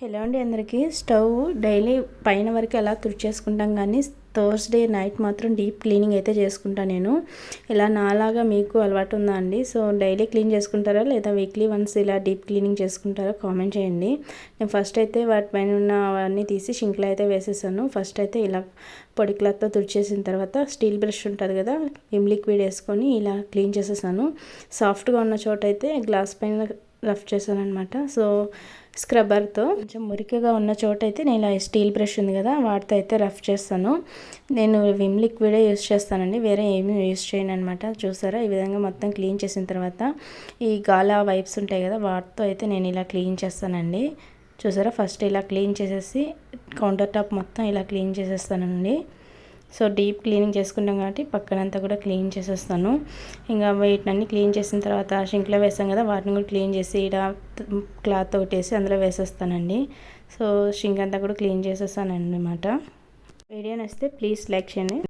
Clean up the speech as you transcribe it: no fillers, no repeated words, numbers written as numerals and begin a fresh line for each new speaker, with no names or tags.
Hello అండి అందరికీ. Stove daily పైన వరకు ఎలా తుడిచేసుకుంటాం, కానీ థర్స్డే నైట్ మాత్రం డీప్ క్లీనింగ్ అయితే చేసుకుంటాను నేను. ఇలా నాలాగా మీకు అలవాటు ఉందా అండి? సో డైలీ క్లీన్ చేసుకుంటారా లేదా వీక్లీ వన్స్ ఇలా డీప్ క్లీనింగ్ చేసుకుంటారా? కామెంట్ చేయండి. నేను ఫస్ట్ అయితే వాటిపైన ఉన్న అవన్నీ తీసి షింక్లో అయితే వేసేసాను. ఫస్ట్ అయితే ఇలా పొడి క్లాత్తో తుడిచేసిన తర్వాత స్టీల్ బ్రష్ ఉంటుంది కదా, విమ్ లిక్విడ్ వేసుకొని ఇలా క్లీన్ చేసేసాను. సాఫ్ట్గా ఉన్న చోట అయితే గ్లాస్ పైన రఫ్ చేశాను అనమాట. సో స్క్రబ్బర్తో కొంచెం మురికిగా ఉన్న చోట అయితే నేను ఇలా స్టీల్ బ్రష్ ఉంది కదా వాటితో అయితే రఫ్ చేస్తాను. నేను విమ్ లిక్విడే యూస్ చేస్తానండి, వేరే ఏమీ యూస్ చేయను అనమాట. చూసారా, ఈ విధంగా మొత్తం క్లీన్ చేసిన తర్వాత ఈ గాలా వైప్స్ ఉంటాయి కదా వాటితో అయితే నేను ఇలా క్లీన్ చేస్తానండి. చూసారా, ఫస్ట్ ఇలా క్లీన్ చేసేసి కౌంటర్ టాప్ మొత్తం ఇలా క్లీన్ చేసేస్తానండి. సో డీప్ క్లీనింగ్ చేసుకుంటాం కాబట్టి పక్కనంతా కూడా క్లీన్ చేసేస్తాను. ఇంకా వీటిని క్లీన్ చేసిన తర్వాత షింక్లో వేసాం కదా వాటిని కూడా క్లీన్ చేసి ఇలా క్లాత్ ఒకటి వేసి అందులో వేసేస్తానండి. సో షింక్ అంతా కూడా క్లీన్ చేసేస్తాను అన్నమాట. వీడియో నచ్చితే ప్లీజ్ లైక్ చేయండి.